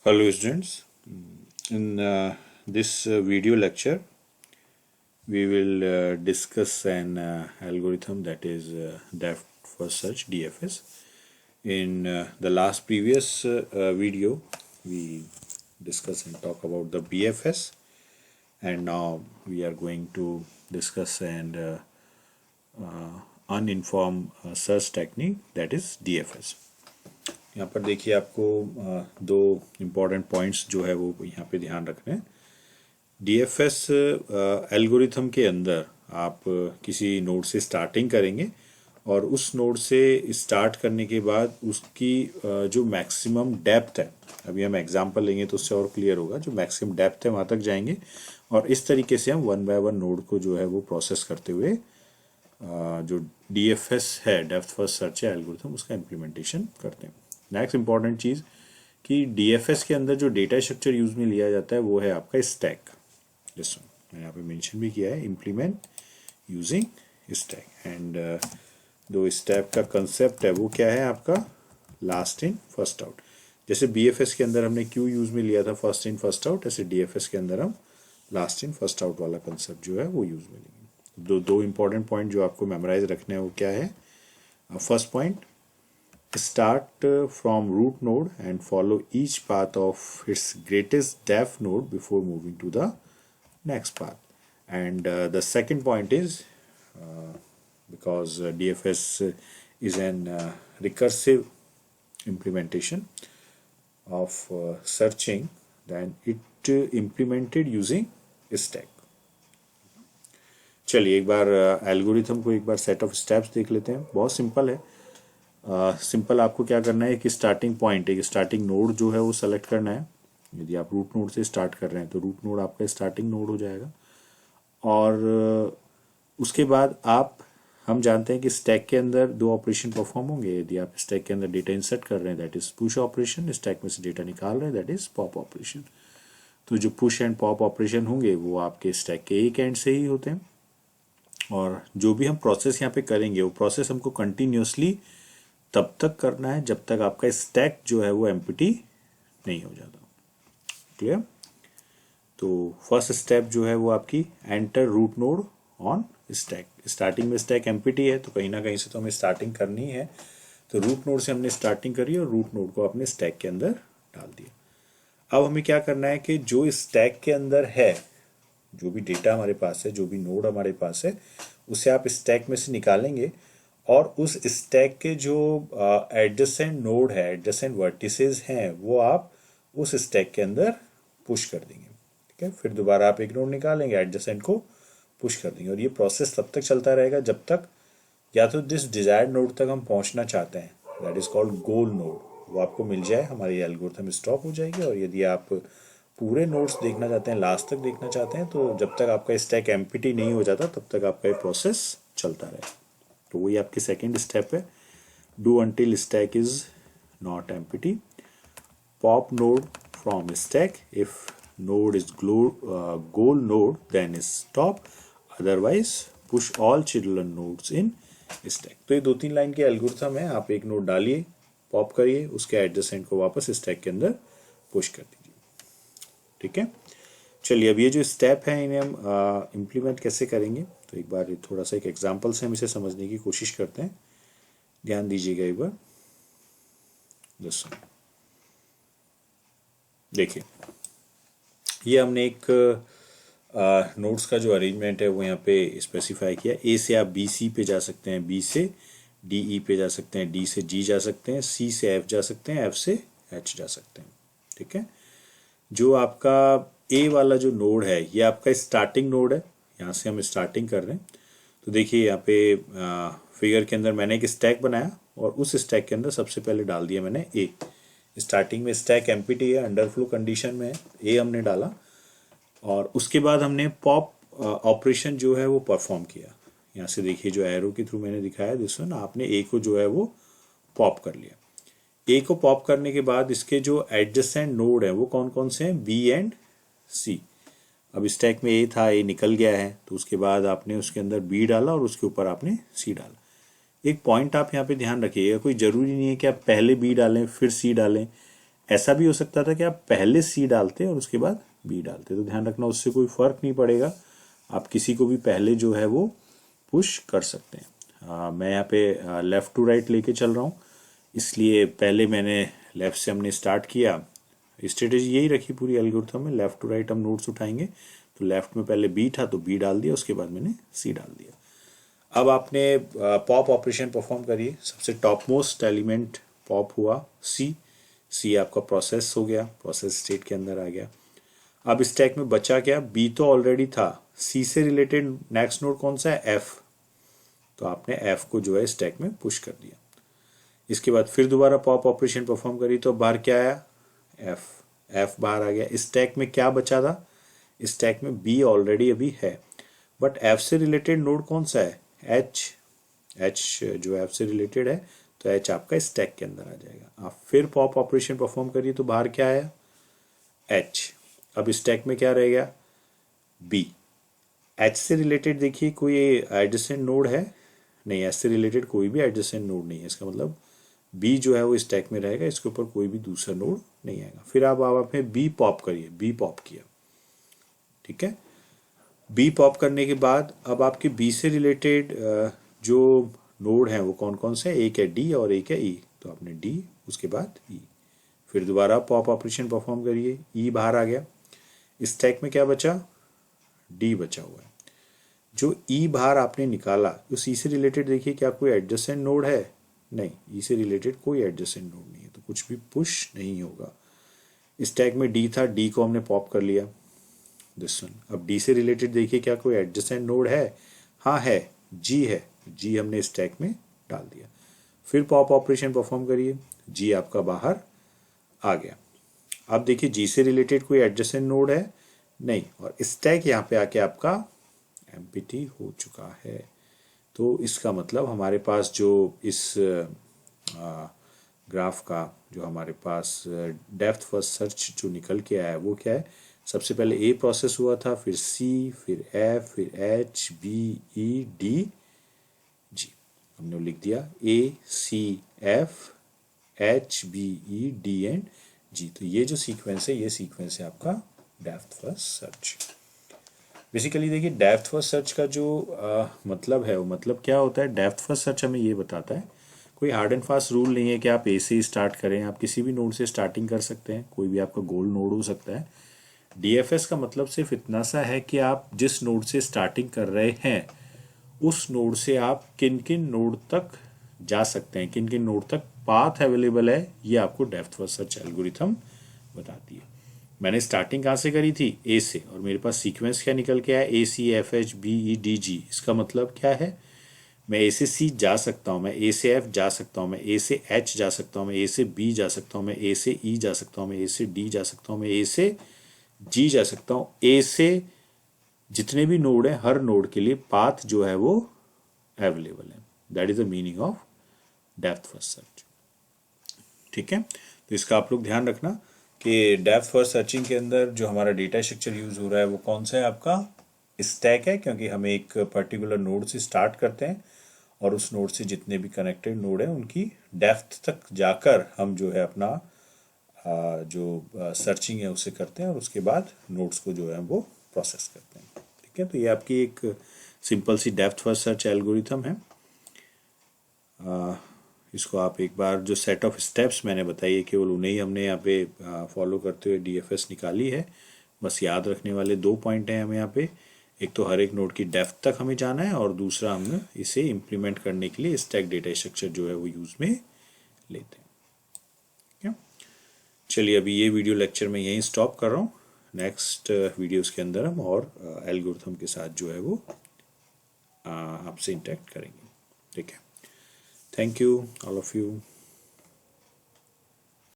Hello students, in this video lecture we will discuss an algorithm that is depth first search DFS. In the last previous video we discuss and talk about the BFS, and now we are going to discuss an uninformed search technique, that is DFS. यहाँ पर देखिए आपको दो important points जो है वो यहाँ पे ध्यान रखने हैं। डीएफएस एल्गोरिथम के अंदर आप किसी नोड से स्टार्टिंग करेंगे और उस नोड से स्टार्ट करने के बाद उसकी जो मैक्सिमम डेप्थ है, अभी हम एग्जांपल लेंगे तो उससे और क्लियर होगा, जो मैक्सिमम डेप्थ है वहाँ तक जाएंगे और इस तरीके से हम वन बाय वन नोड को जो है वो प्रोसेस करते हुए जो डीएफएस है, डेप्थ फर्स्ट सर्च है एल्गोरिथम, उसका इम्प्लीमेंटेशन करते हैं। नेक्स्ट इंपॉर्टेंट चीज़ कि डीएफएस के अंदर जो डेटा स्ट्रक्चर यूज में लिया जाता है वो है आपका स्टैक, जिसमें मैंने यहाँ पे मेंशन भी किया है, इम्प्लीमेंट यूजिंग स्टैक। एंड दो स्टैक का कंसेप्ट है वो क्या है आपका, लास्ट इन फर्स्ट आउट। जैसे बीएफएस के अंदर हमने क्यू यूज में लिया था फर्स्ट इन फर्स्ट आउट, ऐसे डीएफएस के अंदर हम लास्ट इन फर्स्ट आउट वाला कंसेप्ट जो है वो यूज में लेंगे। दो इंपॉर्टेंट पॉइंट जो आपको मेमोराइज रखने हैं वो क्या है। First point, start from root node and follow each path of its greatest depth node before moving to the next path. And the second point is because DFS is an recursive implementation of searching, then it implemented using stack. चलिए एक बार algorithm को एक बार set of steps देख लेते हैं। बहुत simple है। Simple आपको क्या करना है कि स्टार्टिंग पॉइंट, एक स्टार्टिंग नोड जो है वो सेलेक्ट करना है। यदि आप रूट नोड से स्टार्ट कर रहे हैं तो रूट नोड आपका स्टार्टिंग नोड हो जाएगा। और उसके बाद हम जानते हैं कि स्टैक के अंदर दो ऑपरेशन परफॉर्म होंगे। यदि आप स्टैक के अंदर डेटा इंसर्ट कर रहे हैं that is push operation, stack में से डेटा निकाल रहे हैं दैट इज पॉप ऑपरेशन। तो जो पुश एंड पॉप ऑपरेशन होंगे वो आपके स्टैक के एक एंड से ही होते हैं, और जो भी हम प्रोसेस यहाँ पे करेंगे वो प्रोसेस हमको कंटिन्यूसली तब तक करना है जब तक आपका स्टैक जो है वो एम्प्टी नहीं हो जाता। क्लियर? तो फर्स्ट स्टेप जो है वो आपकी enter root node on stack. Starting में स्टैक एम्प्टी है तो कहीं ना कहीं से तो हमें स्टार्टिंग करनी है, तो रूट नोड से हमने स्टार्टिंग करी और रूट नोड को अपने स्टैक के अंदर डाल दिया। अब हमें क्या करना है कि जो स्टैक के अंदर है, जो भी डेटा हमारे पास है, जो भी नोड हमारे पास है, उसे आप स्टैक में से निकालेंगे और उस स्टैक के जो एडजेसेंट नोड है, एडजेसेंट वर्टिसेस हैं, वो आप उस स्टैक के अंदर पुश कर देंगे। ठीक है, फिर दोबारा आप एक नोड निकालेंगे, एडजेसेंट को पुश कर देंगे, और ये प्रोसेस तब तक चलता रहेगा जब तक या तो जिस डिजायर्ड नोड तक हम पहुंचना चाहते हैं, that is called goal node, वो आपको मिल जाए, हमारी एल्गोरिथम स्टॉप हो जाएगी। और यदि आप पूरे नोड्स देखना चाहते हैं, लास्ट तक देखना चाहते हैं, तो जब तक आपका स्टैक एम्प्टी नहीं हो जाता तब तक आपका ये प्रोसेस चलता रहेगा। तो वही आपकी सेकेंड स्टेप है, do until stack is not empty, pop node from stack, if node is goal node then is stop, otherwise push all children nodes in stack. तो ये 2-3 लाइन के एल्गोरिथम है। आप एक नोड डालिए, पॉप करिए, उसके एडजेसेंट को वापस स्टैक के अंदर पुश कर दीजिए। ठीक है, चलिए अब ये जो स्टेप है इन्हें हम इम्प्लीमेंट कैसे करेंगे, तो एक बार थोड़ा सा एक एग्जांपल से हम इसे समझने की कोशिश करते हैं। ध्यान दीजिएगा एक बार। देखिए, ये हमने एक नोड्स का जो अरेंजमेंट है वो यहाँ पे स्पेसिफाई किया। ए से आप बी सी पे जा सकते हैं, बी से डी ई पे जा सकते हैं, डी से जी जा सकते हैं, सी से एफ जा सकते हैं, एफ से एच जा सकते हैं। ठीक है, जो आपका ए वाला जो नोड है ये आपका स्टार्टिंग नोड है, यहाँ से हम स्टार्टिंग कर रहे हैं। तो देखिए यहाँ पे फिगर के अंदर मैंने एक स्टैक बनाया और उस स्टैक के अंदर सबसे पहले डाल दिया मैंने ए। स्टार्टिंग में स्टैक एम्प्टी है, अंडरफ्लो कंडीशन में ए हमने डाला, और उसके बाद हमने पॉप ऑपरेशन जो है वो परफॉर्म किया। यहाँ से देखिए जो एरो के थ्रू मैंने दिखाया, जिसमें ना आपने ए को जो है वो पॉप कर लिया। ए को पॉप करने के बाद इसके जो एडजेसेंट नोड है वो कौन कौन से हैं, बी एंड सी। अब स्टैक में ए था, ए निकल गया है, तो उसके बाद आपने उसके अंदर बी डाला और उसके ऊपर आपने सी डाला। एक पॉइंट आप यहाँ पे ध्यान रखिएगा, कोई ज़रूरी नहीं है कि आप पहले बी डालें फिर सी डालें, ऐसा भी हो सकता था कि आप पहले सी डालते और उसके बाद बी डालते, तो ध्यान रखना उससे कोई फर्क नहीं पड़ेगा, आप किसी को भी पहले जो है वो पुश कर सकते हैं। मैं यहाँ पे लेफ्ट टू राइट लेके चल रहा हूँ, इसलिए पहले मैंने लेफ्ट से हमने स्टार्ट किया, स्ट्रेटेजी यही रखी पूरी एल्गोरिथम में, लेफ्ट टू राइट हम नोड्स उठाएंगे, तो लेफ्ट में पहले बी था तो बी डाल दिया, उसके बाद मैंने सी डाल दिया। अब आपने पॉप ऑपरेशन परफॉर्म करिए, सबसे टॉप मोस्ट एलिमेंट पॉप हुआ सी, सी आपका प्रोसेस हो गया, प्रोसेस स्टेट के अंदर आ गया। अब स्टैक में बचा क्या, बी तो ऑलरेडी था, सी से रिलेटेड नेक्स्ट नोड कौन सा है, एफ, तो आपने एफ को जो है स्टैक में पुश कर दिया। इसके बाद फिर दोबारा पॉप ऑपरेशन परफॉर्म करी तो बाहर क्या आया, एफ, एफ बाहर आ गया। स्टैक में क्या बचा था, स्टैक में बी ऑलरेडी अभी है, बट एफ से रिलेटेड नोड कौन सा है, एच, एच जो एफ से रिलेटेड है, तो एच आपका स्टैक के अंदर आ जाएगा। आप फिर पॉप ऑपरेशन परफॉर्म करिए तो बाहर क्या आया, एच। अब स्टैक में क्या रह गया, बी। एच से रिलेटेड देखिए कोई एडजेसेंट नोड है नहीं, एच से रिलेटेड कोई भी एडजेसेंट नोड नहीं है, इसका मतलब बी जो है वो स्टैक में रहेगा, इसके ऊपर कोई भी दूसरा नोड नहीं आएगा। फिर आप आपने बी पॉप करिए, बी पॉप किया, ठीक है। बी पॉप करने के बाद अब आपके बी से रिलेटेड जो नोड हैं वो कौन कौन से हैं, एक है डी और एक है ई, तो आपने डी उसके बाद ई, फिर दोबारा पॉप ऑपरेशन परफॉर्म करिए, ई बाहर आ गया, स्टैक में क्या बचा, डी बचा हुआ है। जो ई बाहर आपने निकाला, उस ई से रिलेटेड देखिए क्या कोई एडजेसेंट नोड है, नहीं, ई से रिलेटेड कोई एडजेसेंट नोड नहीं है, तो कुछ भी पुश नहीं होगा। स्टैक में डी था, डी को हमने पॉप कर लिया, दिस वन। अब डी से रिलेटेड देखिए क्या कोई एडजेसेंट नोड है, हाँ है, जी है, जी हमने स्टैक में डाल दिया। फिर पॉप ऑपरेशन परफॉर्म करिए, जी आपका बाहर आ गया। अब देखिए जी से रिलेटेड कोई एडजेसेंट नोड है नहीं, और स्टैक यहाँ पे आके आपका एम्प्टी हो चुका है। तो इसका मतलब हमारे पास जो इस ग्राफ का जो हमारे पास डेप्थ फर्स्ट सर्च जो निकल के आया है वो क्या है, सबसे पहले ए प्रोसेस हुआ था, फिर सी, फिर एफ, फिर H, B, E, D, G, हमने लिख दिया A, C, F, H, B, E, D and G. तो ये जो सीक्वेंस है, ये सीक्वेंस है आपका डेप्थ फर्स्ट सर्च। बेसिकली देखिए डेप्थ फर्स्ट सर्च का जो मतलब है, वो मतलब क्या होता है, डेप्थ फर्स्ट सर्च हमें ये बताता है, कोई हार्ड एंड फास्ट रूल नहीं है कि आप ए से ही स्टार्ट करें, आप किसी भी नोड से स्टार्टिंग कर सकते हैं, कोई भी आपका गोल नोड हो सकता है। डीएफएस का मतलब सिर्फ इतना सा है कि आप जिस नोड से स्टार्टिंग कर रहे हैं उस नोड से आप किन किन नोड तक जा सकते हैं, किन किन नोड तक पाथ अवेलेबल है, ये आपको डेप्थ फर्स्ट सर्च एल्गोरिथम बताती है। मैंने स्टार्टिंग कहाँ से करी थी, ए से, और मेरे पास सीक्वेंस क्या निकल के आया, ए, C, F, H, B, E, D, जी। इसका मतलब क्या है, मैं ए से सी जा सकता हूँ, मैं ए से एफ जा सकता हूँ, मैं ए से एच जा सकता हूँ, मैं ए से बी जा सकता हूँ, मैं ए से ई जा सकता हूँ, मैं ए से डी जा सकता हूँ, मैं ए से जी जा सकता हूँ। ए से जितने भी नोड हैं हर नोड के लिए पाथ जो है वो अवेलेबल है। That is the meaning of depth first search, ठीक है। तो इसका आप लोग ध्यान रखना कि डेप्थ फर्स्ट सर्चिंग के अंदर जो हमारा डेटा स्ट्रक्चर यूज हो रहा है वो कौन सा है, आपका स्टैक है, क्योंकि हम एक पर्टिकुलर नोड से स्टार्ट करते हैं और उस नोड से जितने भी कनेक्टेड नोड हैं उनकी डेप्थ तक जाकर हम जो है अपना जो सर्चिंग है उसे करते हैं और उसके बाद नोड्स को जो है वो प्रोसेस करते हैं, ठीक है। तो ये आपकी एक सिंपल सी डेप्थ फर्स्ट सर्च एल्गोरिथम है। इसको आप एक बार जो सेट ऑफ स्टेप्स मैंने बताई है केवल उन्हें ही हमने यहाँ पे फॉलो करते हुए डीएफएस निकाली है। बस याद रखने वाले 2 पॉइंट हैं हमें यहाँ पे, एक तो हर एक नोड की डेप्थ तक हमें जाना है और दूसरा हमें इसे इम्प्लीमेंट करने के लिए स्टैक डेटा स्ट्रक्चर जो है वो यूज में लेते हैं, ठीक है। चलिए अभी ये वीडियो लेक्चर में यहीं स्टॉप कर रहा हूँ, नेक्स्ट वीडियोस के अंदर हम और एल्गोरिथम के साथ जो है वो आपसे इंटरेक्ट करेंगे, ठीक है। Thank you all of you.